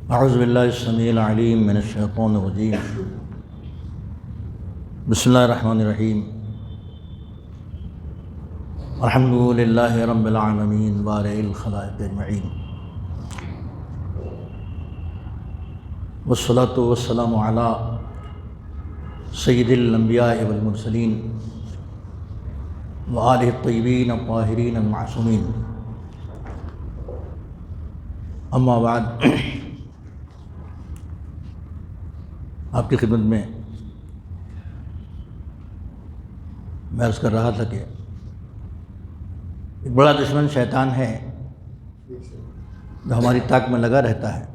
اعوذ باللہ السمیع العلیم من الشیطان الرجیم بسم اللہ الرحمن الرحیم الحمد للہ رب العالمین بارئ الخلائق اجمعین والصلاۃ والسلام علی سید الانبیاء والمرسلین وآلہ الطیبین الطاہرین المعصومین، اما بعد۔ آپ کی خدمت میں عرض کر رہا تھا کہ ایک بڑا دشمن شیطان ہے جو ہماری طاق میں لگا رہتا ہے۔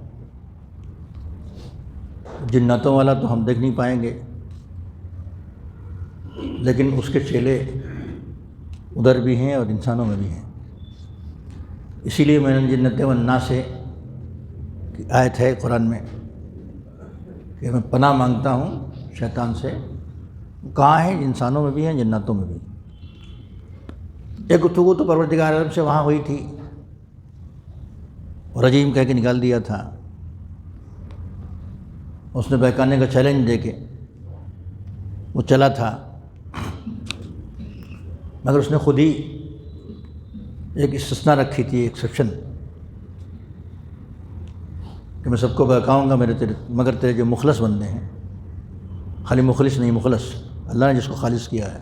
جناتوں والا تو ہم دیکھ نہیں پائیں گے، لیکن اس کے چیلے ادھر بھی ہیں اور انسانوں میں بھی ہیں۔ اسی لیے میں نے جنت والناس کی آیت ہے قرآن میں کہ میں پناہ مانگتا ہوں شیطان سے۔ کہاں ہیں؟ انسانوں میں بھی ہیں، جناتوں میں بھی۔ ایک گفتگو تو پروردگار عالم سے وہاں ہوئی تھی، رجیم کہہ کے نکال دیا تھا۔ اس نے بہکانے کا چیلنج دے کے وہ چلا تھا، مگر اس نے خود ہی ایک استثناء رکھی تھی، ایکسیپشن، کہ میں سب کو بہکاؤں گا مگر تیرے جو مخلص بندے ہیں، خالی مخلص نہیں، مخلص اللہ نے جس کو خالص کیا ہے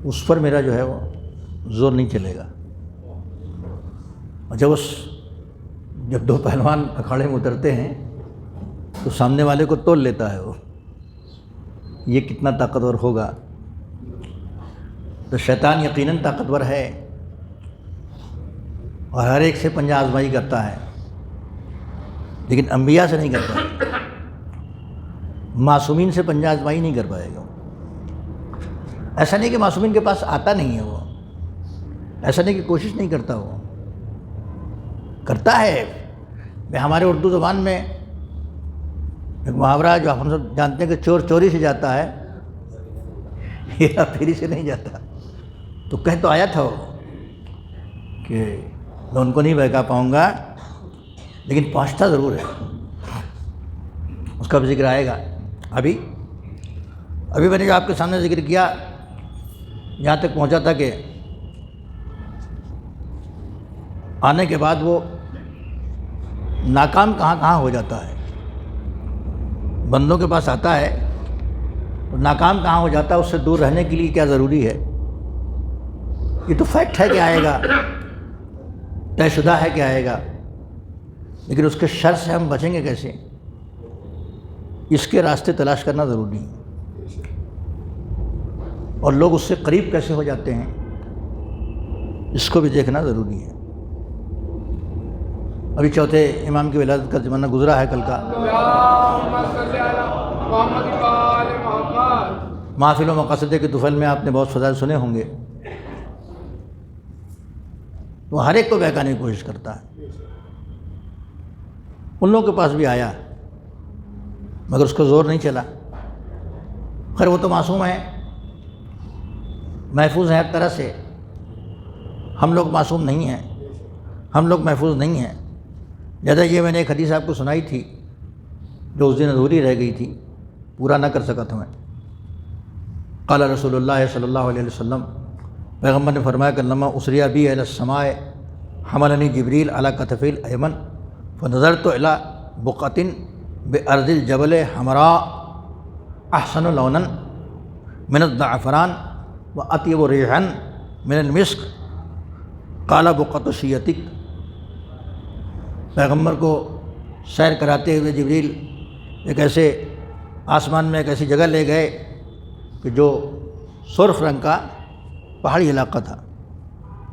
اس پر میرا جو ہے وہ زور نہیں چلے گا۔ اور جب دو پہلوان اکھاڑے میں اترتے ہیں تو سامنے والے کو تول لیتا ہے وہ، یہ کتنا طاقتور ہوگا۔ تو شیطان یقیناً طاقتور ہے اور ہر ایک سے پنجہ آزمائی کرتا ہے، لیکن انبیاء سے نہیں کرتا۔ معصومین سے پنجہ آزمائی نہیں کر پائے گا۔ ایسا نہیں کہ معصومین کے پاس آتا نہیں ہے، وہ ایسا نہیں کہ کوشش نہیں کرتا، وہ کرتا ہے۔ ہمارے اردو زبان میں ایک محاورہ جو ہم سب جانتے ہیں کہ چور چوری سے جاتا ہے، ہیرا پھیری سے نہیں جاتا۔ تو کہہ تو آیا تھا وہ کہ میں ان کو نہیں بہکا پاؤں گا، لیکن پہنچتا ضرور ہے۔ اس کا بھی ذکر آئے گا۔ ابھی میں نے جو آپ کے سامنے ذکر کیا، یہاں تک پہنچا تھا کہ آنے کے بعد وہ ناکام کہاں ہو جاتا ہے۔ بندوں کے پاس آتا ہے تو ناکام کہاں ہو جاتا ہے، اس سے دور رہنے کے لیے کیا ضروری ہے۔ یہ تو فیکٹ ہے کہ آئے گا، طے شدہ ہے کہ آئے گا، لیکن اس کے شر سے ہم بچیں گے کیسے، اس کے راستے تلاش کرنا ضروری ہے۔ اور لوگ اس سے قریب کیسے ہو جاتے ہیں، اس کو بھی دیکھنا ضروری ہے۔ ابھی چوتھے امام کی ولادت کا زمانہ گزرا ہے کل کا۔ محافل و مقاصد کے طفل میں آپ نے بہت فضائل سنے ہوں گے۔ وہ ہر ایک کو بہکانے کی کوشش کرتا ہے۔ ان لوگوں کے پاس بھی آیا مگر اس کو زور نہیں چلا۔ خیر وہ تو معصوم ہیں، محفوظ ہیں ہر طرح سے۔ ہم لوگ معصوم نہیں ہیں، ہم لوگ محفوظ نہیں ہیں۔ لہٰذا یہ میں نے ایک حدیث آپ کو سنائی تھی جو اس دن ادھوری رہ گئی تھی، پورا نہ کر سکا تھا میں۔ قال رسول اللہ صلی اللہ علیہ وسلم، پیغمبر نے فرمایا کہ لما اسریا بی الی السماء حملنی جبریل علی کتفی الایمن فنظرت الی بقعۃ بارض الجبل حمراء احسن لونا من الزعفران واطیب ریحا من المسک قال بقعۃ شیعتک۔ پیغمبر کو سیر کراتے ہوئے جبریل ایک ایسے آسمان میں ایک ایسی جگہ لے گئے کہ جو سرخ رنگ کا پہاڑی علاقہ تھا،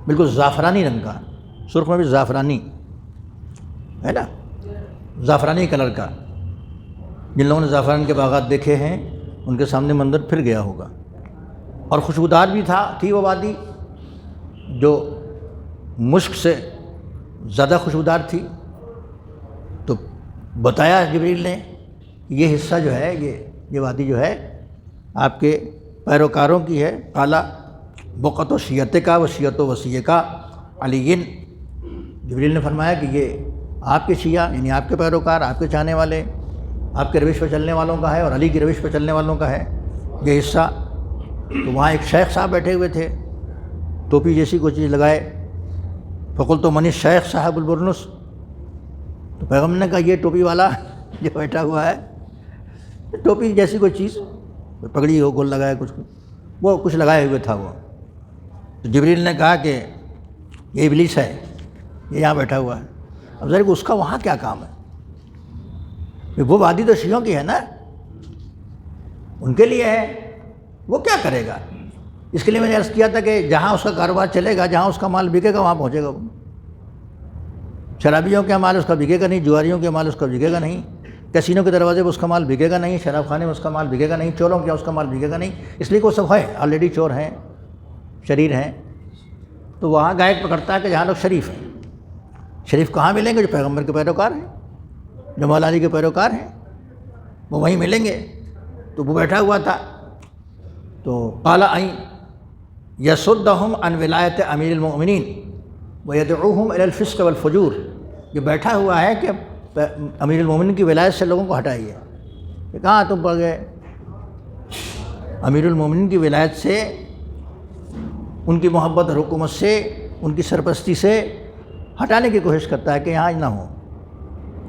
بالکل زعفرانی رنگ کا، سرخ میں بھی زعفرانی ہے نا، زعفرانی کلر کا۔ جن لوگوں نے زعفران کے باغات دیکھے ہیں ان کے سامنے منظر پھر گیا ہوگا۔ اور خوشبودار بھی تھی وہ وادی، جو مشک سے زیادہ خوشبودار تھی۔ تو بتایا جبریل نے یہ حصہ جو ہے، یہ وادی جو ہے آپ کے پیروکاروں کی ہے۔ قالا بقعۃ شیعت کا و شیعت و وسیع کا علی۔ جبریل نے فرمایا کہ یہ آپ کے شیعہ یعنی آپ کے پیروکار، آپ کے چاہنے والے، آپ کے روش پہ چلنے والوں کا ہے اور علی کی روش پہ چلنے والوں کا ہے یہ حصہ۔ تو وہاں ایک شیخ صاحب بیٹھے ہوئے تھے، ٹوپی جیسی کوئی چیز لگائے، فقلت من الشیخ صاحب البرنس، تو پیغمبر نے کہا یہ ٹوپی والا جو بیٹھا ہوا ہے، ٹوپی جیسی کوئی چیز، پگڑی ہو گول لگائے کچھ، وہ کچھ لگائے ہوئے تھا وہ۔ تو جبریل نے کہا کہ یہ ابلیس ہے، یہ یہاں بیٹھا ہوا ہے۔ اب ذرا اس کا وہاں کیا کام ہے؟ وہ وادی تو شیعوں کی ہے نا، ان کے لیے ہے، وہ کیا کرے گا؟ اس کے لیے میں نے عرض کیا تھا کہ جہاں اس کا کاروبار چلے گا، جہاں اس کا مال بکے گا وہاں پہنچے گا وہ۔ شرابیوں کے مال اس کا بکے گا نہیں، جواریوں کے مال اس کا بکے گا نہیں، کسینوں کے دروازے پہ اس کا مال بکے گا نہیں، شراب خانے میں اس کا مال بکے گا نہیں، چوروں کے اس کا مال بکے گا نہیں، اس لیے کہ وہ سب ہے آلریڈی چور ہیں، شریر ہیں۔ تو وہاں گائیڈ پکڑتا ہے کہ جہاں لوگ شریف ہیں۔ شریف کہاں ملیں گے؟ جو پیغمبر کے پیروکار ہیں، جو مولا علی کے پیروکار ہیں، وہ وہیں ملیں گے۔ تو وہ بیٹھا ہوا تھا، تو قال ان یصدہم عن ولایت امیر المؤمنین ویدعوہم الی الفسق والفجور، یہ بیٹھا ہوا ہے کہ امیر المومنین کی ولایت سے لوگوں کو ہٹائیے۔ کہ کہاں تم پڑ گئے؟ امیر المومنین کی ولایت سے، ان کی محبت اور حکومت سے، ان کی سرپرستی سے ہٹانے کی کوشش کرتا ہے کہ یہاں نہ ہو۔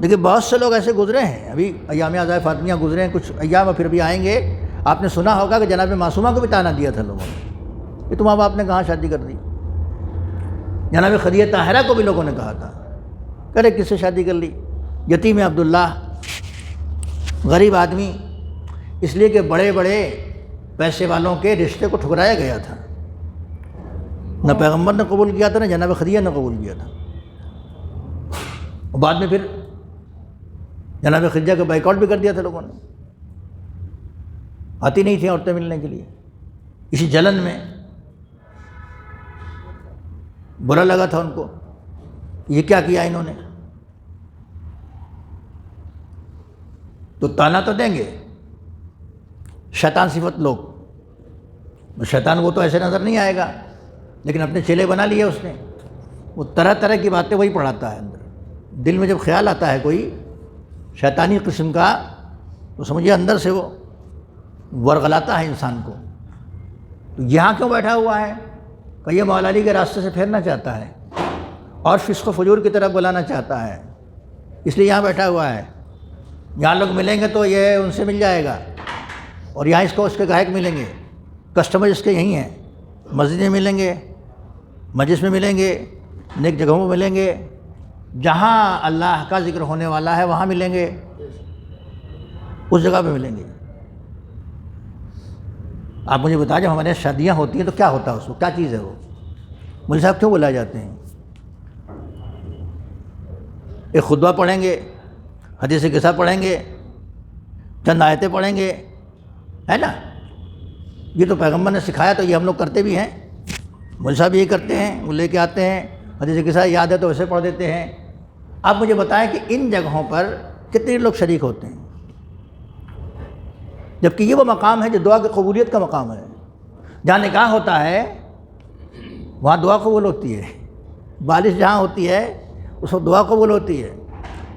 دیکھیے بہت سے لوگ ایسے گزرے ہیں، ابھی ایام اعضائے فاطمیہ گزرے ہیں، کچھ ایام پھر بھی آئیں گے۔ آپ نے سنا ہوگا کہ جناب معصومہ کو بھی طعنہ دیا تھا لوگوں نے کہ تم اب آپ نے کہاں شادی کر دی۔ جناب خدیجہ طاہرہ کو بھی لوگوں نے کہا تھا کرے کس سے شادی کر لی؟ یتیم عبداللہ، غریب آدمی، اس لیے کہ بڑے بڑے پیسے والوں کے رشتے کو ٹھکرایا گیا تھا، نہ پیغمبر نے قبول کیا تھا، نہ جناب خدیجہ نے قبول کیا تھا۔ اور بعد میں پھر جناب خدیجہ کو بائیکاٹ بھی کر دیا تھا لوگوں نے، آتی نہیں تھیں عورتیں ملنے کے لیے۔ اسی جلن میں برا لگا تھا ان کو، یہ کیا کیا انہوں نے؟ تو طعنہ تو دیں گے۔ شیطان صفت لوگ، شیطان وہ تو ایسے نظر نہیں آئے گا، لیکن اپنے چیلے بنا لیے اس نے، وہ طرح طرح کی باتیں وہی پڑھاتا ہے اندر۔ دل میں جب خیال آتا ہے کوئی شیطانی قسم کا، تو سمجھیے اندر سے وہ ورغلاتا ہے انسان کو۔ تو یہاں کیوں بیٹھا ہوا ہے؟ کہ یہ مولا علی کے راستے سے پھیرنا چاہتا ہے اور فسق و فجور کی طرف بلانا چاہتا ہے، اس لیے یہاں بیٹھا ہوا ہے۔ یہاں لوگ ملیں گے تو یہ ان سے مل جائے گا، اور یہاں اس کو اس کے گاہک ملیں گے، کسٹمر اس کے یہیں ہیں، مسجد میں ملیں گے، مجلس میں ملیں گے، نیک جگہوں میں ملیں گے، جہاں اللہ کا ذکر ہونے والا ہے وہاں ملیں گے، اس جگہ پہ ملیں گے۔ آپ مجھے بتائیں جب ہمارے یہاں شادیاں ہوتی ہیں تو کیا ہوتا ہے اس کو؟ کیا چیز ہے وہ؟ مولوی صاحب کیوں بلائے جاتے ہیں؟ ایک خطبہ پڑھیں گے، حدیث قصہ پڑھیں گے، چند آیتیں پڑھیں گے، ہے نا؟ یہ تو پیغمبر نے سکھایا، تو یہ ہم لوگ کرتے بھی ہیں، مولوی صاحب یہی کرتے ہیں، وہ لے کے آتے ہیں، حدیث قصہ یاد ہے تو ویسے پڑھ دیتے ہیں۔ آپ مجھے بتائیں کہ ان جگہوں پر کتنے لوگ شریک ہوتے ہیں؟ جبکہ یہ وہ مقام ہے جو دعا کی قبولیت کا مقام ہے۔ جہاں نکاح ہوتا ہے وہاں دعا قبول ہوتی ہے، بارش جہاں ہوتی ہے اس وقت دعا قبول ہوتی ہے۔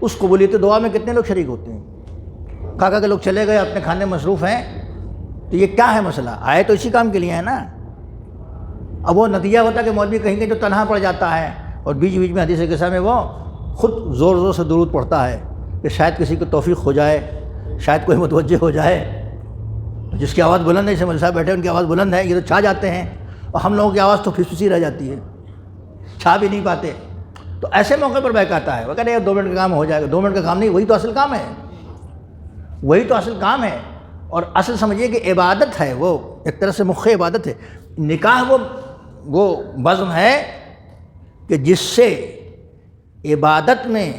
اس قبولیت دعا میں کتنے لوگ شریک ہوتے ہیں؟ کہا کہ لوگ چلے گئے اپنے کھانے مصروف ہیں، تو یہ کیا ہے مسئلہ؟ آئے تو اسی کام کے لیے ہے نا۔ اب وہ نتیجہ ہوتا ہے کہ مولوی کہیں گے جو تنہا پڑ جاتا ہے، اور بیچ بیچ میں حدیث قصہ میں وہ خود زور زور سے درود پڑھتا ہے کہ شاید کسی کو توفیق ہو جائے، شاید کوئی متوجہ ہو جائے۔ جس کی آواز بلند ہے، جیسے مولوی صاحب بیٹھے ان کی آواز بلند ہے، یہ تو چھا جاتے ہیں، اور ہم لوگوں کی آواز تو پھسی رہ جاتی ہے، چھا بھی نہیں پاتے۔ تو ایسے موقع پر بہکاتا ہے، وہ کہتے ہیں 2 منٹ کا کام ہو جائے گا۔ 2 منٹ کا کام نہیں، وہی تو اصل کام ہے، وہی تو اصل کام ہے۔ اور اصل سمجھیے کہ عبادت ہے، وہ ایک طرح سے مخ عبادت ہے۔ نکاح وہ بزم ہے کہ جس سے عبادت میں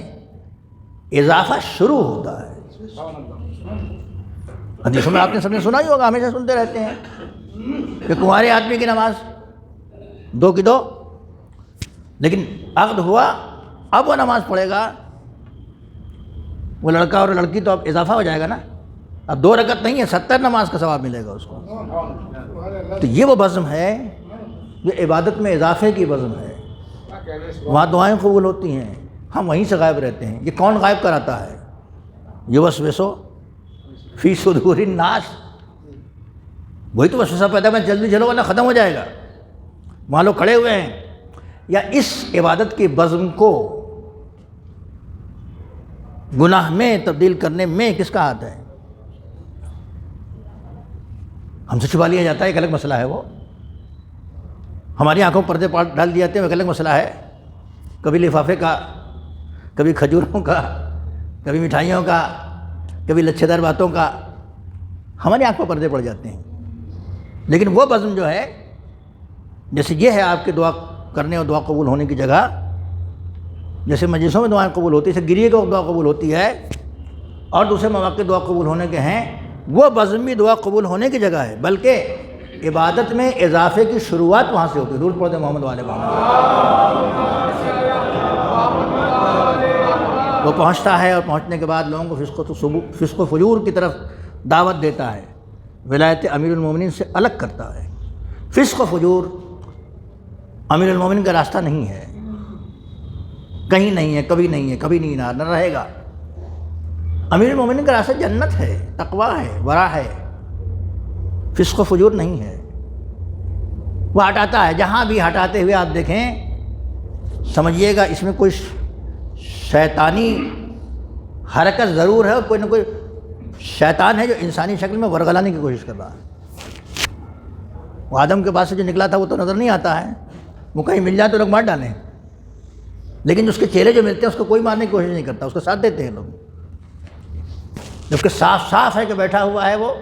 اضافہ شروع ہوتا ہے۔ حدیثوں میں آپ نے سب نے سنا ہی ہوگا، ہمیشہ سنتے رہتے ہیں کہ کنوارے آدمی کی نماز 2 کی 2، لیکن عقد ہوا اب وہ نماز پڑھے گا، وہ لڑکا اور لڑکی تو اب اضافہ ہو جائے گا نا، اب 2 رکعت نہیں ہے، 70 نماز کا ثواب ملے گا اس کو۔ تو یہ وہ بزم ہے، یہ عبادت میں اضافے کی بزم ہے، وہاں دعائیں قبول ہوتی ہیں، ہم وہیں سے غائب رہتے ہیں۔ یہ کون غائب کراتا ہے؟ یوسوسو فی صدور الناس، وہی تو وسوسہ پیدا میں جلدی چلو ورنہ ختم ہو جائے گا، وہاں لوگ کھڑے ہوئے ہیں۔ یا اس عبادت کی بزم کو گناہ میں تبدیل کرنے میں کس کا ہاتھ ہے؟ ہم سے چھپا لیا جاتا ہے، ایک الگ مسئلہ ہے وہ، ہماری آنکھوں پردے ڈال دیے جاتے ہیں، ایک الگ مسئلہ ہے۔ کبھی لفافے کا، کبھی کھجوروں کا، کبھی مٹھائیوں کا، کبھی لچھے دار باتوں کا، ہماری آنکھ پر پردے پڑ جاتے ہیں۔ لیکن وہ بزم جو ہے، جیسے یہ ہے آپ کے دعا کرنے اور دعا قبول ہونے کی جگہ، جیسے مجلسوں میں دعائیں قبول ہوتی ہے، جیسے گریے کو دعا قبول ہوتی ہے اور دوسرے مواقع دعا قبول ہونے کے ہیں، وہ بزم بھی دعا قبول ہونے کی جگہ ہے، بلکہ عبادت میں اضافے کی شروعات وہاں سے ہوتی ہے۔ درود پڑھتے محمد والے محمد، وہ پہنچتا ہے اور پہنچنے کے بعد لوگوں کو فسق و فجور کی طرف دعوت دیتا ہے، ولایت امیر المومنین سے الگ کرتا ہے۔ فسق و فجور امیر المومنین کا راستہ نہیں ہے، کہیں نہیں ہے، کبھی نہیں ہے، کبھی نہیں نہ رہے گا۔ امیر المومنین کا راستہ جنت ہے، تقویٰ ہے، ورع ہے، فسق و فجور نہیں ہے۔ وہ ہٹاتا ہے، جہاں بھی ہٹاتے ہوئے آپ دیکھیں سمجھیے گا اس میں کوئی شیطانی حرکت ضرور ہے، اور کوئی نہ کوئی شیطان ہے جو انسانی شکل میں ورگلانے کی کوشش کر رہا ہے۔ وہ آدم کے پاس سے جو نکلا تھا وہ تو نظر نہیں آتا ہے، وہ کہیں مل جائے تو لوگ مار ڈالیں، لیکن اس کے چہرے جو ملتے ہیں اس کو کوئی مارنے کی کوشش نہیں کرتا، اس کا ساتھ دیتے ہیں لوگ، جبکہ صاف صاف ہے کہ بیٹھا ہوا ہے وہ،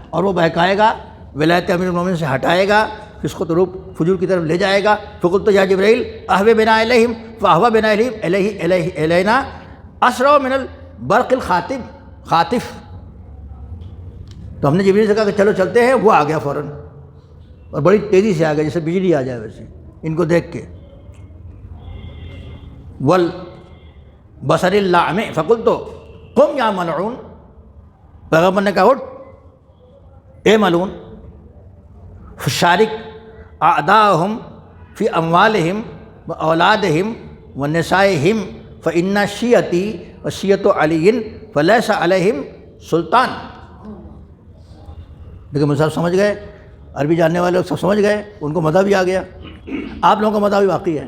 اور وہ بہکائے گا، ولایت امیر المومنین سے ہٹائے گا، فسق و فجور کی طرف لے جائے گا۔ فقلت یا جبرائیل اہو بنا الیہم فاہوی بنا الینا اسرع من البرق الخاطف، تو ہم نے جبرائیل سے کہا کہ چلو چلتے ہیں، وہ آ گیا فوراً، اور بڑی تیزی سے آ گیا، جیسے بجلی آ جائے ویسے ان کو دیکھ کے۔ والبصر اللعم فقلت قم یا ملعون، پیغمبر نے کہا اٹھ اے ملعون، فشارک اعداءہم فی اموالہم و اولادہم و نسائہم فإن شیعتی و شیعت علی فلیس علیہم سلطان۔ لیکن مجھے سب سمجھ گئے، عربی جاننے والے لوگ سب سمجھ گئے، ان کو مزہ بھی آ گیا۔ آپ لوگوں کا مزہ بھی واقعی ہے،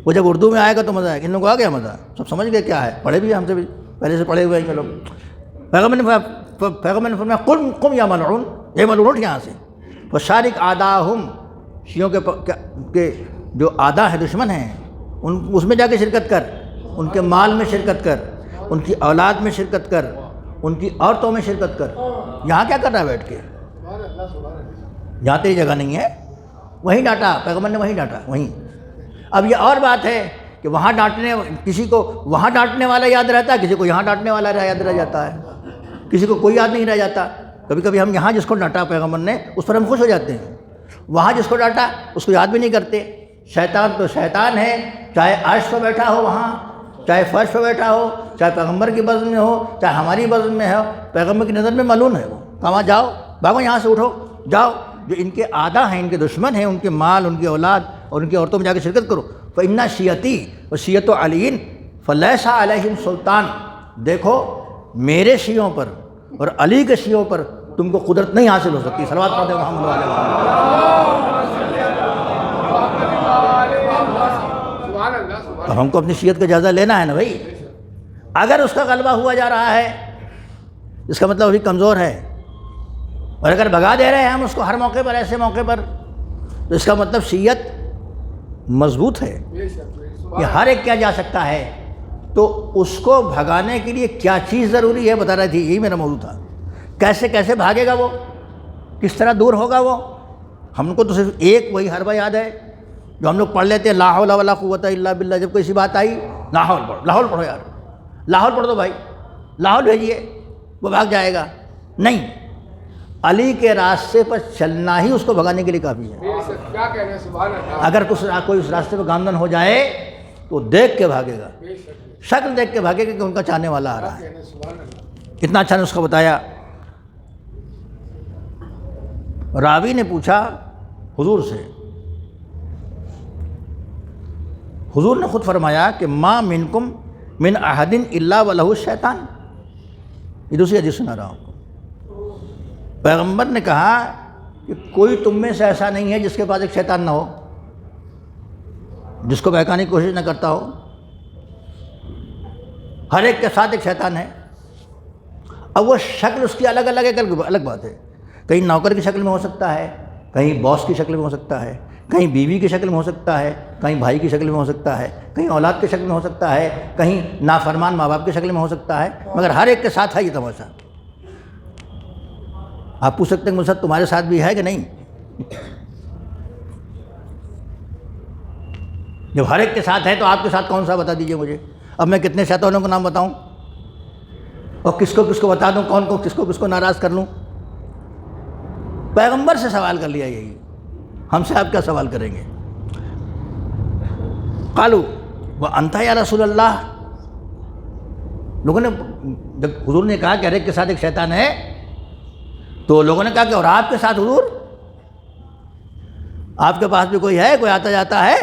وہ جب اردو میں آئے گا تو مزہ آئے گا، ان لوگوں کو آ گیا مزہ، سب سمجھ گئے کیا ہے، پڑھے بھی ہم سے بھی پہلے سے پڑھے ہوئے ہیں یہ لوگ۔ پیغمبر نے فرمایا قم یا ملعون، اے ملعون اٹھ یہاں سے، فشارک اعداءہم، شیعوں کے جو اعداء ہیں، دشمن ہیں، اس میں جا کے شرکت کر، ان کے مال میں شرکت کر، ان کی اولاد میں شرکت کر، ان کی عورتوں میں شرکت کر۔ یہاں کیا کر رہا ہے بیٹھ کے؟ جہاں تیری جگہ نہیں ہے، وہیں ڈانٹا پیغمبر نے، وہیں ڈانٹا وہیں۔ اب یہ اور بات ہے کہ وہاں ڈانٹنے، کسی کو وہاں ڈانٹنے والا یاد رہتا ہے، کسی کو یہاں ڈانٹنے والا یاد رہ جاتا ہے، کسی کو کوئی یاد نہیں رہ جاتا۔ کبھی کبھی ہم یہاں جس کو ڈانٹا پیغمبر نے اس پر ہم خوش ہو جاتے ہیں، وہاں جس کو ڈانٹا اس کو یاد بھی نہیں کرتے۔ شیطان تو شیطان ہے، چاہے عرش پہ بیٹھا ہو وہاں، چاہے فرش پہ بیٹھا ہو، چاہے پیغمبر کی بزم میں ہو، چاہے ہماری بزم میں ہو، پیغمبر کی نظر میں ملعون ہے وہ۔ کہاں جاؤ، بھاگو یہاں سے، اٹھو جاؤ، جو ان کے اعداء ہیں، ان کے دشمن ہیں، ان کے مال، ان کی اولاد اور ان کی عورتوں میں جا کے شرکت کرو۔ فإن شیعتی و شیعت علی فلیس علیہم سلطان، دیکھو میرے شیعوں پر اور علی کے شیعوں پر تم کو قدرت نہیں حاصل ہو سکتی۔ صلوات پڑھتے محمد علیہ وسلم۔ اب ہم کو اپنی شیعت کا جائزہ لینا ہے نا بھائی، اگر اس کا غلبہ ہوا جا رہا ہے اس کا مطلب ابھی کمزور ہے، اور اگر بھگا دے رہے ہیں ہم اس کو ہر موقع پر، ایسے موقع پر، تو اس کا مطلب شیعت مضبوط ہے، یہ ہر ایک کیا جا سکتا ہے۔ تو اس کو بھگانے کے لیے کیا چیز ضروری ہے بتا رہی تھی، یہی میرا موضوع تھا۔ کیسے بھاگے گا وہ، کس طرح دور ہوگا وہ؟ ہم کو تو صرف ایک وہی حربہ یاد ہے جو ہم لوگ پڑھ لیتے ہیں، لا حول ولا قوت الا باللہ۔ جب کوئی سی بات آئی لاہور پڑھو، لاہور پڑھو یار، لاہور پڑھ دو بھائی، لاہور بھیجیے، وہ بھاگ جائے گا۔ نہیں، علی کے راستے پر چلنا ہی اس کو بھگانے کے لیے کافی ہے۔ اگر کوئی اس راستے پہ گامزن ہو جائے تو دیکھ کے بھاگے گا، شکل دیکھ کے بھاگے گا کہ ان کا چاہنے والا آ رہا ہے۔ اتنا اچھا نے اس کو بتایا۔ راوی نے پوچھا حضور سے حضور نے خود فرمایا کہ ما منکم من احد الا ولہ الشیطان. یہ دوسری حدیث سنا رہا ہوں. پیغمبر نے کہا کہ کوئی تم میں سے ایسا نہیں ہے جس کے پاس ایک شیطان نہ ہو، جس کو بہکانے کی کوشش نہ کرتا ہو. ہر ایک کے ساتھ ایک شیطان ہے. اب وہ شکل اس کی الگ الگ ایک الگ بات ہے. کہیں نوکر کی شکل میں ہو سکتا ہے، کہیں باس کی شکل میں ہو سکتا ہے، کہیں بیوی کی شکل میں ہو سکتا ہے، کہیں بھائی کی شکل میں ہو سکتا ہے، کہیں اولاد کی شکل میں ہو سکتا ہے، کہیں نافرمان ماں باپ کی شکل میں ہو سکتا ہے، مگر ہر ایک کے ساتھ ہے یہ تماشا. آپ پوچھ سکتے ہیں مجھ سے تمہارے ساتھ بھی ہے کہ نہیں؟ جب ہر ایک کے ساتھ ہے تو آپ کے ساتھ کون سا بتا دیجئے مجھے. اب میں کتنے شیطانوں کا نام بتاؤں اور کس کو بتا دوں، کون کو کس کو ناراض کر لوں؟ پیغمبر سے سوال کر لیا یہی، ہم سے آپ کیا سوال کریں گے؟ قالوا وانت یا رسول اللہ. لوگوں نے جب حضور نے کہا کہ ہر ایک کے ساتھ ایک شیطان ہے تو لوگوں نے کہا کہ اور آپ کے ساتھ حضور؟ آپ کے پاس بھی کوئی ہے، کوئی آتا جاتا ہے؟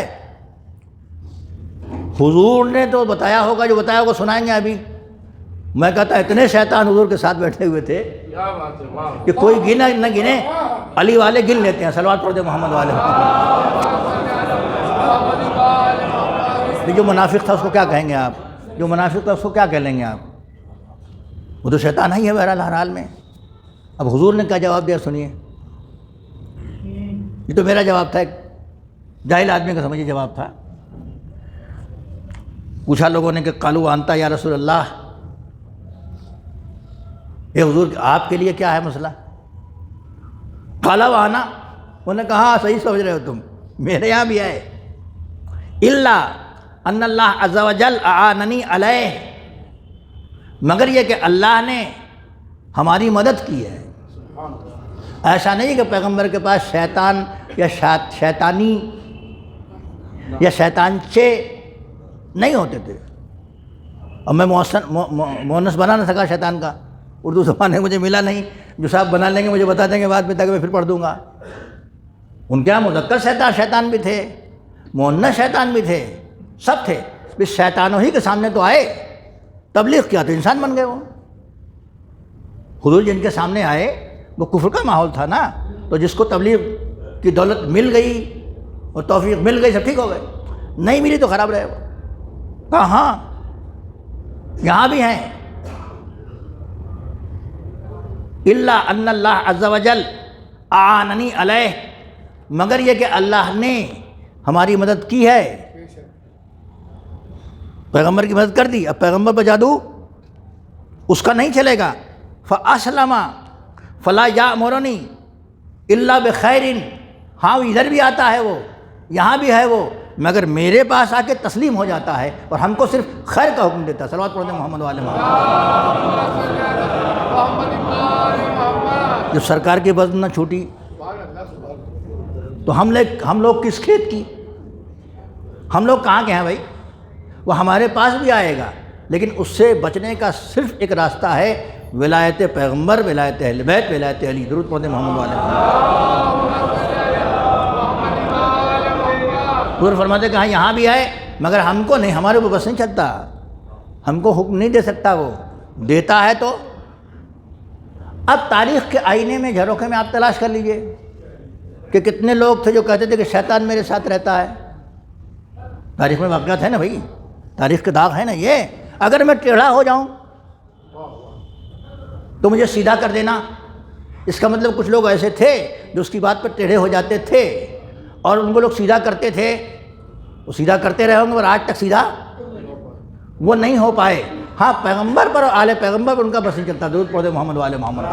حضور نے تو بتایا ہوگا، جو بتایا ہوگا سنائیں گے ابھی. میں کہتا اتنے شیطان حضور کے ساتھ بیٹھے ہوئے تھے کہ کوئی گنا نہ گنے. علی والے گن لیتے ہیں، صلوات پڑھ دے محمد والے. جو منافق تھا اس کو کیا کہیں گے آپ؟ جو منافق تھا اس کو کیا کہہ لیں گے آپ؟ وہ تو شیطان ہی ہے بہرحال ہر حال میں. اب حضور نے کیا جواب دیا سنیے. یہ تو میرا جواب تھا، ایک جاہل آدمی کا سمجھیے جواب تھا. پوچھا لوگوں نے کہ قالوا انت یا رسول اللہ، اے حضور آپ کے لیے کیا ہے مسئلہ؟ قال وانا، انہوں نے کہا صحیح سمجھ رہے ہو تم، میرے یہاں بھی ہے. الا ان اللہ عز وجل اعاننی علیہ، مگر یہ کہ اللہ نے ہماری مدد کی ہے. ایسا نہیں کہ پیغمبر کے پاس شیطان یا شیطانی یا شیطانچے نہیں ہوتے تھے. اور میں مؤنث بنا نہ سکا شیطان کا، اردو زبان میں مجھے ملا نہیں. جو صاحب بنا لیں گے مجھے بتا دیں گے بعد میں تاکہ میں پھر پڑھ دوں گا. ان کے یہاں مذکر شیطان بھی تھے، مؤنث شیطان بھی تھے، سب تھے. اس شیطانوں ہی کے سامنے تو آئے، تبلیغ کیا تو انسان بن گئے. وہ حضور جن کے سامنے آئے وہ کفر کا ماحول تھا نا، تو جس کو تبلیغ کی دولت مل گئی اور توفیق مل گئی سب ٹھیک ہو گئے، نہیں ملی تو خراب رہے. وہ کہاں یہاں بھی ہیں. الا ان اللہ عز وجل اعاننی علیہ، مگر یہ کہ اللہ نے ہماری مدد کی ہے، پیغمبر کی مدد کر دی. اب پیغمبر پہ جادو اس کا نہیں چلے گا. فاسلم فلا یامرنی الا بخیر، ہاں ادھر بھی آتا ہے وہ، یہاں بھی ہے وہ، مگر میرے پاس آ کے تسلیم ہو جاتا ہے اور ہم کو صرف خیر کا حکم دیتا ہے. صلوات پڑھتے ہیں محمد والے محمد. جب سرکار کی بزم نہ چھوٹی تو ہم لوگ کس کھیت کی؟ ہم لوگ کہاں کے ہیں بھائی؟ وہ ہمارے پاس بھی آئے گا، لیکن اس سے بچنے کا صرف ایک راستہ ہے، ولایت پیغمبر، ولایت اہل بیت، ولایت علی. درود پڑھتے ہیں محمد والے. حضور فرماتے کہ ہاں یہاں بھی ہے مگر ہم کو نہیں، ہمارے اوپر بس نہیں چلتا، ہم کو حکم نہیں دے سکتا، وہ دیتا ہے تو. اب تاریخ کے آئینے میں جھروکے میں آپ تلاش کر لیجئے کہ کتنے لوگ تھے جو کہتے تھے کہ شیطان میرے ساتھ رہتا ہے. تاریخ میں واقعات ہے نا بھائی، تاریخ کے داغ ہے نا یہ. اگر میں ٹیڑھا ہو جاؤں تو مجھے سیدھا کر دینا. اس کا مطلب کچھ لوگ ایسے تھے جو اس کی بات پر ٹیڑھے ہو جاتے تھے اور ان کو لوگ سیدھا کرتے تھے. وہ سیدھا کرتے رہے ہوں گے اور آج تک سیدھا وہ نہیں ہو پائے. ہاں پیغمبر پر اور آل پیغمبر پر ان کا بس نہیں چلتا. درود پڑھتے محمد والے محمد.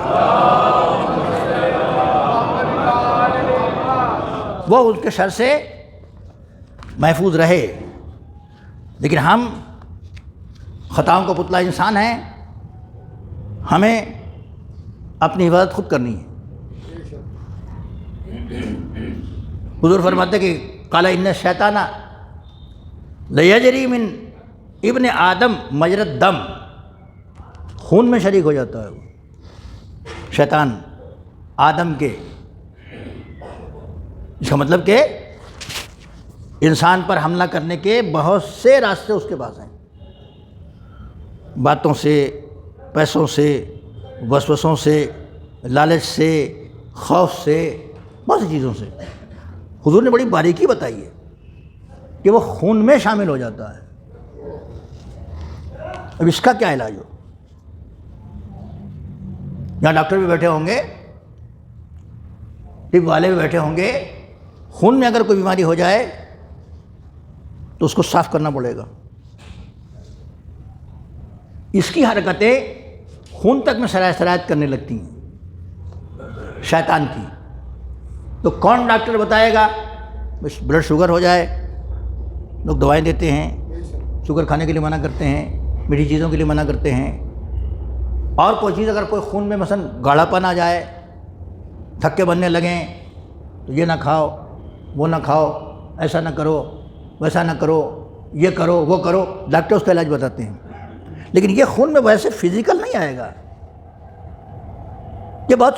وہ اس کے شر سے محفوظ رہے. لیکن ہم خطاؤں کا پتلا انسان ہیں، ہمیں اپنی حفاظت خود کرنی ہے. حضور فرماتے کہ قال ان الشیطان لیجری من ابن آدم مجری الدم، خون میں شریک ہو جاتا ہے وہ شیطان آدم کے. اس کا مطلب کہ انسان پر حملہ کرنے کے بہت سے راستے اس کے پاس ہیں، باتوں سے، پیسوں سے، وسوسوں سے، لالچ سے، خوف سے، بہت سی چیزوں سے۔ حضور نے بڑی باریکی بتائی ہے کہ وہ خون میں شامل ہو جاتا ہے۔ اب اس کا کیا علاج ہو؟ یہاں ڈاکٹر بھی بیٹھے ہوں گے، طب والے بھی بیٹھے ہوں گے، خون میں اگر کوئی بیماری ہو جائے تو اس کو صاف کرنا پڑے گا۔ اس کی حرکتیں خون تک میں سرایت کرنے لگتی ہیں شیطان کی۔ تو کون ڈاکٹر بتائے گا؟ بلڈ شوگر ہو جائے، لوگ دوائیں دیتے ہیں، شوگر کھانے کے لیے منع کرتے ہیں، میٹھی چیزوں کے لیے منع کرتے ہیں۔ اور کوئی چیز اگر کوئی خون میں مثلا گاڑھا پن آ جائے، تھکے بننے لگیں، تو یہ نہ کھاؤ، وہ نہ کھاؤ، ایسا نہ کرو، ویسا نہ کرو، یہ کرو، وہ کرو، ڈاکٹر اس کا علاج بتاتے ہیں۔ لیکن یہ خون میں ویسے فزیکل نہیں آئے گا، یہ بہت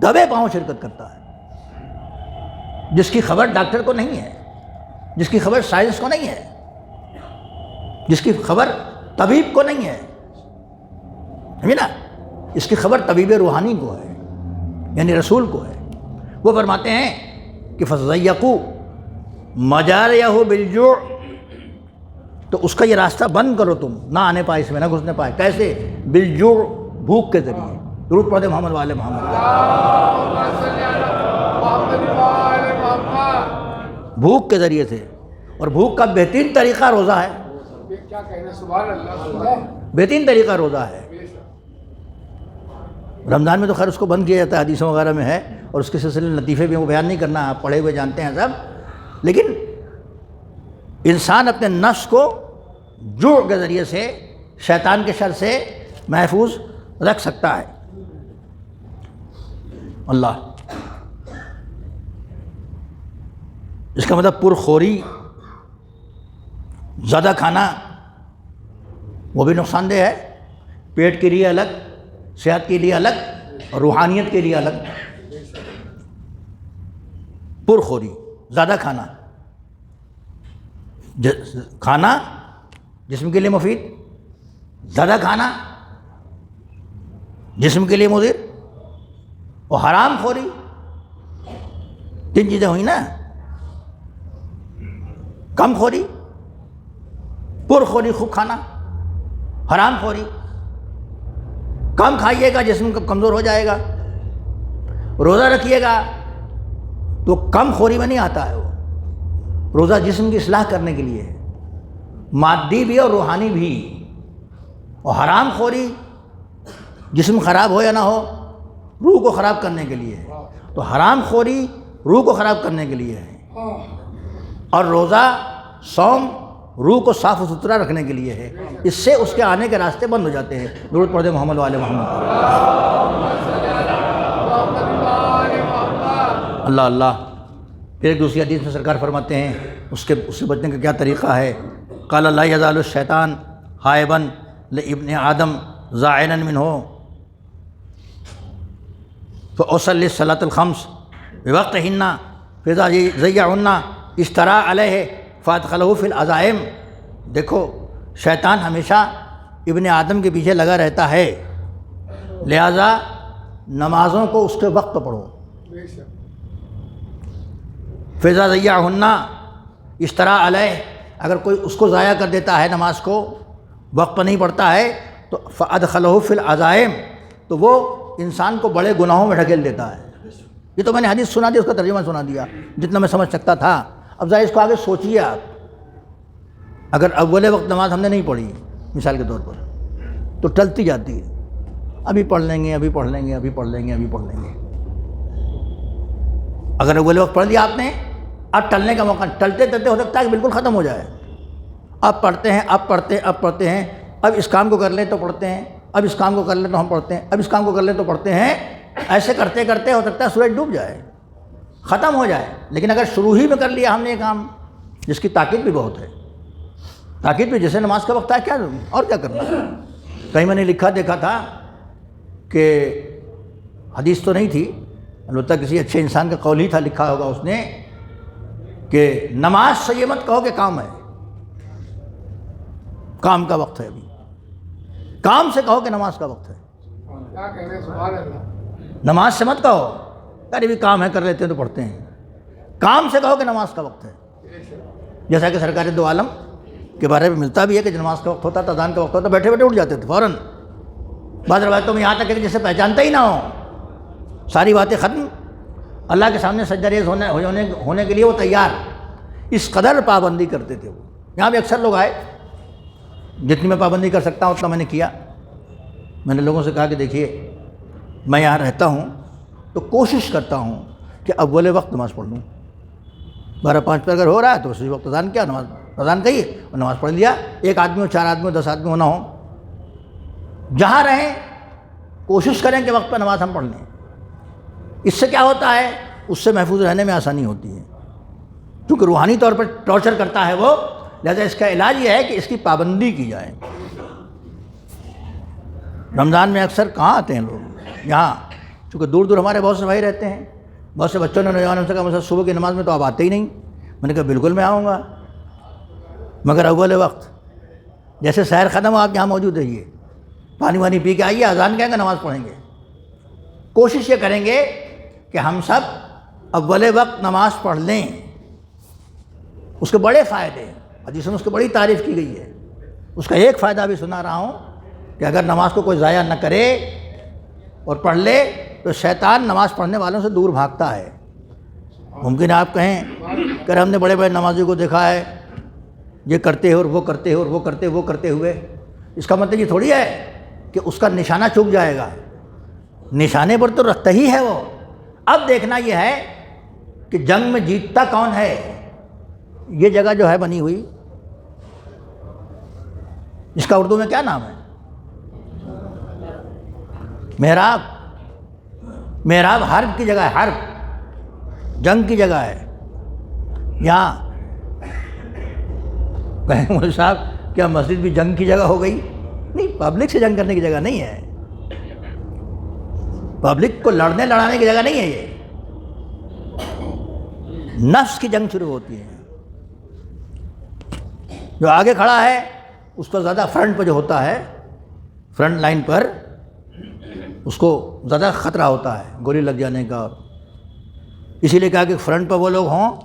دبے پاؤں شرکت کرتا ہے، جس کی خبر ڈاکٹر کو نہیں ہے، جس کی خبر سائنس کو نہیں ہے، جس کی خبر طبیب کو نہیں ہے، سمجھے نا؟ اس کی خبر طبیب روحانی کو ہے، یعنی رسول کو ہے۔ وہ فرماتے ہیں کہ فَضَيَّقُوا مَجَارِيَهُ بِالْجُوعِ، تو اس کا یہ راستہ بند کرو، تم نہ آنے پائے اس میں، نہ گھسنے پائے۔ کیسے؟ بالجوع، بھوک کے ذریعے۔ درود پڑھتے محمد والے محمد۔ بھوک کے ذریعے سے، اور بھوک کا بہترین طریقہ روزہ ہے، بہترین طریقہ روزہ ہے۔ رمضان میں تو خیر اس کو بند کیا جاتا ہے، حدیثوں وغیرہ میں ہے، اور اس کے سلسلے میں لطیفے بھی وہ بیان نہیں کرنا، آپ پڑھے ہوئے جانتے ہیں سب۔ لیکن انسان اپنے نفس کو جوع کے ذریعے سے شیطان کے شر سے محفوظ رکھ سکتا ہے۔ اللہ، اس کا مطلب پرخوری، زیادہ کھانا وہ بھی نقصان دہ ہے، پیٹ کے لیے الگ، صحت کے لیے الگ، اور روحانیت کے لیے الگ۔ پرخوری، زیادہ کھانا، کھانا جسم کے لیے مفید، زیادہ کھانا جسم کے لیے مضر، اور حرام خوری، تین چیزیں ہوئی نا، کم خوری، پرخوری خوب کھانا، حرام خوری کم کھائیے گا جسم کمزور ہو جائے گا، روزہ رکھیے گا تو کم خوری میں نہیں آتا ہے وہ، روزہ جسم کی اصلاح کرنے کے لیے ہے، مادی بھی اور روحانی بھی۔ اور حرام خوری جسم خراب ہو یا نہ ہو، روح کو خراب کرنے کے لیے ہے، تو حرام خوری روح کو خراب کرنے کے لیے ہے، اور روزہ صوم روح کو صاف و ستھرا رکھنے کے لیے ہے، اس سے اس کے آنے کے راستے بند ہو جاتے ہیں۔ درود پڑھتے محمد والے محمد۔ اللہ اللہ۔ پھر ایک دوسری حدیث میں سرکار فرماتے ہیں اس سے بچنے کا کیا طریقہ ہے۔ قال لا یزال الشیطان حائبا لابن آدم زائنا منہ فأصلی الصلاة الخمس بوقتہن فإذا ضیعہن اشترى علیہ فادخلہ فی العزائم۔ دیکھو شیطان ہمیشہ ابن آدم کے پیچھے لگا رہتا ہے، لہذا نمازوں کو اس کے وقت پڑھو۔ فإذا ضیعہن اشترى علیہ، اگر کوئی اس کو ضائع کر دیتا ہے، نماز کو وقت پر نہیں پڑھتا ہے، تو فادخلہ فی العزائم، تو وہ انسان کو بڑے گناہوں میں ڈھکیل دیتا ہے۔ یہ تو میں نے حدیث سنا دی، اس کا ترجمہ سنا دیا جتنا میں سمجھ سکتا تھا۔ اب ذرا اس کو آگے سوچیے آپ، اگر اول وقت نماز ہم نے نہیں پڑھی مثال کے طور پر، تو ٹلتی جاتی ہے، ابھی پڑھ لیں گے، ابھی پڑھ لیں گے، ابھی پڑھ لیں گے، ابھی پڑھ لیں گے۔ اگر اول وقت پڑھ لیا آپ نے، اب ٹلنے کا موقع، ٹلتے ٹلتے ہو سکتا ہے کہ بالکل ختم ہو جائے۔ اب پڑھتے ہیں، اب پڑھتے ہیں، اب پڑھتے ہیں، اب اس کام کو کر لیں تو پڑھتے ہیں، اب اس کام کو کر لیں تو ہم پڑھتے ہیں، اب اس کام کو کر لیں تو پڑھتے ہیں۔ ایسے کرتے کرتے ہو سکتا ہے سورج ڈوب جائے، ختم ہو جائے۔ لیکن اگر شروع ہی میں کر لیا ہم نے یہ کام، جس کی تاکید بھی بہت ہے، تاکید بھی، جیسے نماز کا وقت ہے، کیا اور کیا کرنا ہے۔ کہیں میں نے لکھا دیکھا تھا کہ حدیث تو نہیں تھی، البتہ کسی اچھے انسان کا قول ہی تھا، لکھا ہوگا اس نے کہ نماز سے یہ مت کہو کہ کام ہے، کام کا وقت ہے ابھی، کام سے کہو کہ نماز کا وقت ہے۔ کیا کہنے، سبحان اللہ۔ نماز سے مت کہو ارے بھی کام ہے کر لیتے ہیں تو پڑھتے ہیں، کام سے کہو کہ نماز کا وقت ہے۔ جیسا کہ سرکار دو عالم کے بارے میں ملتا بھی ہے کہ جب نماز کا وقت ہوتا تھا، اذان کا وقت ہوتا، بیٹھے بیٹھے اٹھ جاتے تھے فوراً۔ بعض روایتوں میں یہاں تک کہ جسے پہچانتا ہی نہ ہو، ساری باتیں ختم، اللہ کے سامنے سجدہ ریز ہونے کے لیے وہ تیار، اس قدر پابندی کرتے تھے وہ۔ یہاں بھی اکثر لوگ آئے، جتنی میں پابندی کر سکتا ہوں اتنا میں نے کیا۔ میں نے لوگوں سے کہا کہ دیکھیے میں یہاں رہتا ہوں تو کوشش کرتا ہوں کہ اول وقت نماز پڑھ لوں، 12:05 پہ اگر ہو رہا ہے تو اسی وقت اذان کیا، نماز اذان کہیے اور نماز پڑھ لیا۔ 1 آدمی ہو، 4 آدمی ہو، 10 آدمی ہو، نہ ہو، جہاں رہیں کوشش کریں کہ وقت پہ نماز ہم پڑھ لیں۔ اس سے کیا ہوتا ہے، اس سے محفوظ رہنے میں آسانی ہوتی ہے، کیونکہ روحانی طور پر ٹارچر کرتا ہے وہ، لہذا اس کا علاج یہ ہے کہ اس کی پابندی کی جائے۔ رمضان میں اکثر کہاں آتے ہیں لوگ یہاں، چونکہ دور دور ہمارے بہت سے بھائی رہتے ہیں، بہت سے بچوں نے نوجوانوں سے کہا مثلا صبح کی نماز میں تو آپ آتے ہی نہیں۔ میں نے کہا بالکل میں آؤں گا، مگر اول وقت جیسے سحر ختم ہو آپ یہاں موجود رہیے، پانی وانی پی کے آئیے، اذان کہیں گے نماز پڑھیں گے۔ کوشش یہ کریں گے کہ ہم سب اول وقت نماز پڑھ لیں، اس کے بڑے فائدے ہیں، حدیث میں اس کی بڑی تعریف کی گئی ہے۔ اس کا ایک فائدہ بھی سنا رہا ہوں کہ اگر نماز کو کوئی ضائع نہ کرے اور پڑھ لے تو شیطان نماز پڑھنے والوں سے دور بھاگتا ہے۔ ممکن ہے آپ کہیں کہ ہم نے بڑے بڑے نمازیوں کو دیکھا ہے یہ کرتے اور وہ کرتے اور وہ کرتے ہوئے، اس کا مطلب یہ تھوڑی ہے کہ اس کا نشانہ چوک جائے گا، نشانے پر تو رکھتا ہی ہے وہ۔ اب دیکھنا یہ ہے کہ جنگ میں جیتتا کون ہے۔ یہ جگہ جو ہے بنی ہوئی، اس کا اردو میں کیا نام ہے؟ محراب۔ محراب حرب کی جگہ ہے، حرب جنگ کی جگہ ہے۔ یہاں کہیں مولوی صاحب کیا مسجد بھی جنگ کی جگہ ہو گئی؟ نہیں، پبلک سے جنگ کرنے کی جگہ نہیں ہے، پبلک کو لڑنے لڑانے کی جگہ نہیں ہے، یہ نفس کی جنگ شروع ہوتی ہے۔ جو آگے کھڑا ہے اس کو زیادہ فرنٹ پہ جو ہوتا ہے، فرنٹ لائن پر، اس کو زیادہ خطرہ ہوتا ہے گولی لگ جانے کا۔ اور اسی لیے کہا کہ فرنٹ پہ وہ لوگ ہوں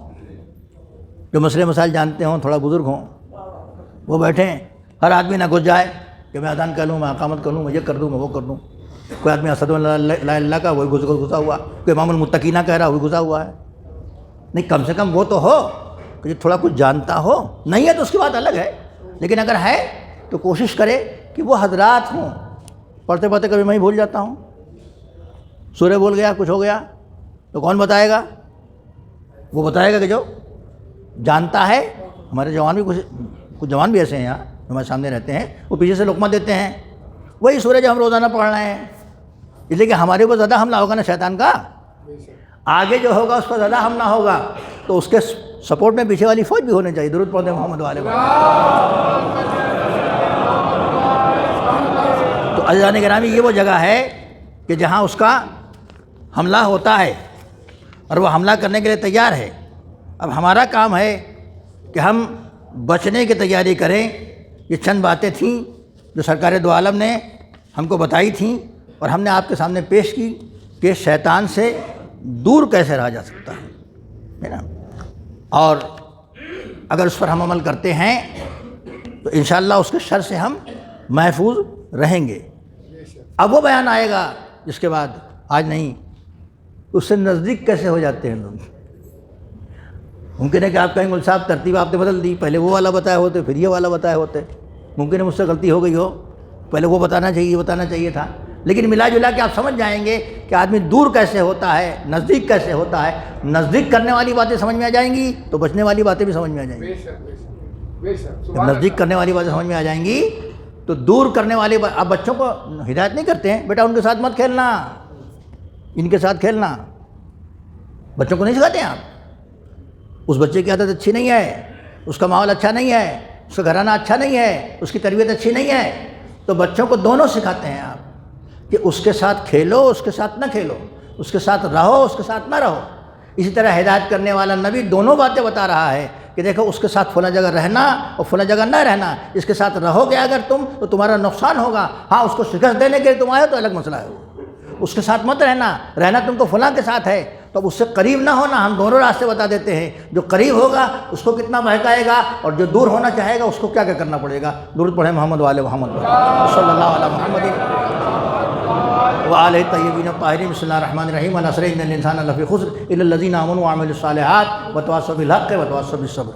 جو مسئلے مسائل جانتے ہوں، تھوڑا بزرگ ہوں، وہ بیٹھیں، ہر آدمی نہ گھس جائے کہ میں اذان کر لوں، میں اقامت کر لوں، میں یہ کر دوں، میں وہ کر دوں۔ کوئی آدمی اسد اللہ اللہ کا وہی گھسا ہوا، کوئی امام المتقینہ کہہ رہا وہی گھسا ہوا ہے۔ نہیں، کم سے کم وہ تو ہو کہ تھوڑا کچھ جانتا ہو، نہیں ہے تو اس کی بات الگ ہے، لیکن اگر ہے تو کوشش کرے کہ وہ حضرات ہوں۔ پڑھتے پڑھتے کبھی میں ہی بھول جاتا ہوں، سورہ بول گیا، کچھ ہو گیا تو کون بتائے گا؟ وہ بتائے گا کہ جو جانتا ہے۔ ہمارے جوان بھی کچھ جوان بھی ایسے ہیں یہاں جو ہمارے سامنے رہتے ہیں، وہ پیچھے سے لقمہ دیتے ہیں، وہی سورہ جو ہم روزانہ پڑھ رہے ہیں، اس لیے کہ ہمارے اوپر زیادہ حملہ ہوگا نا شیطان کا، آگے جو ہوگا اس پر زیادہ حملہ ہوگا، تو اس کے سپورٹ میں پیچھے والی فوج بھی ہونے چاہیے۔ درود پڑھتے محمد والے۔ تو عزیزان گرامی، یہ وہ جگہ ہے کہ جہاں اس کا حملہ ہوتا ہے اور وہ حملہ کرنے کے لیے تیار ہے۔ اب ہمارا کام ہے کہ ہم بچنے کی تیاری کریں۔ یہ چند باتیں تھیں جو سرکار دو عالم نے ہم کو بتائی تھیں اور ہم نے آپ کے سامنے پیش کی کہ شیطان سے دور کیسے رہا جا سکتا ہے نا، اور اگر اس پر ہم عمل کرتے ہیں تو انشاءاللہ اس کے شر سے ہم محفوظ رہیں گے۔ اب وہ بیان آئے گا جس کے بعد آج نہیں، اس سے نزدیک کیسے ہو جاتے ہیں لوگ۔ ممکن ہے کہ آپ کہیں گے صاحب ترتیب آپ نے بدل دی، پہلے وہ والا بتایا ہوتے پھر یہ والا بتایا ہوتے، ممکن ہے مجھ سے غلطی ہو گئی ہو، پہلے وہ بتانا چاہیے تھا، لیکن ملا جلا کے آپ سمجھ جائیں گے کہ آدمی دور کیسے ہوتا ہے، نزدیک کیسے ہوتا ہے۔ نزدیک کرنے والی باتیں سمجھ میں آ جائیں گی تو بچنے والی باتیں بھی سمجھ میں آ جائیں گی۔ جب نزدیک کرنے والی باتیں سمجھ میں آ جائیں گی تو دور کرنے والی آپ بچوں کو ہدایت نہیں کرتے ہیں، بیٹا ان کے ساتھ مت کھیلنا، ان کے ساتھ کھیلنا، بچوں کو نہیں سکھاتے ہیں آپ۔ اس بچے کی عادت اچھی نہیں ہے، اس کا ماحول اچھا نہیں ہے، اس کا گھرانہ اچھا نہیں ہے، اس کی تربیت اچھی نہیں ہے، تو بچوں کو دونوں سکھاتے ہیں آپ کہ اس کے ساتھ کھیلو، اس کے ساتھ نہ کھیلو، اس کے ساتھ رہو، اس کے ساتھ نہ رہو۔ اسی طرح ہدایت کرنے والا نبی دونوں باتیں بتا رہا ہے کہ دیکھو اس کے ساتھ فلاں جگہ رہنا اور فلاں جگہ نہ رہنا، اس کے ساتھ رہو گے اگر تم تو تمہارا نقصان ہوگا، ہاں اس کو شکست دینے کے لیے تم آئے تو الگ مسئلہ ہے، اس کے ساتھ مت رہنا تم کو فلاں کے ساتھ ہے تو اب اس سے قریب نہ ہونا۔ ہم دونوں راستے بتا دیتے ہیں، جو قریب ہوگا اس کو کتنا بہکائے گا اور جو دور ہونا چاہے گا اس کو کیا کرنا پڑے گا۔ درود پڑھیں محمد وآل محمد صلی اللہ علیہ محمد وآلہ الطیبین الطاہرین۔ بسم اللہ الرحمن الرحیم۔ والعصر ان الانسان لفی خسر الا الذین آمنوا وعملوا الصالحات وتواصوا بالحق وتواصوا بالصبر۔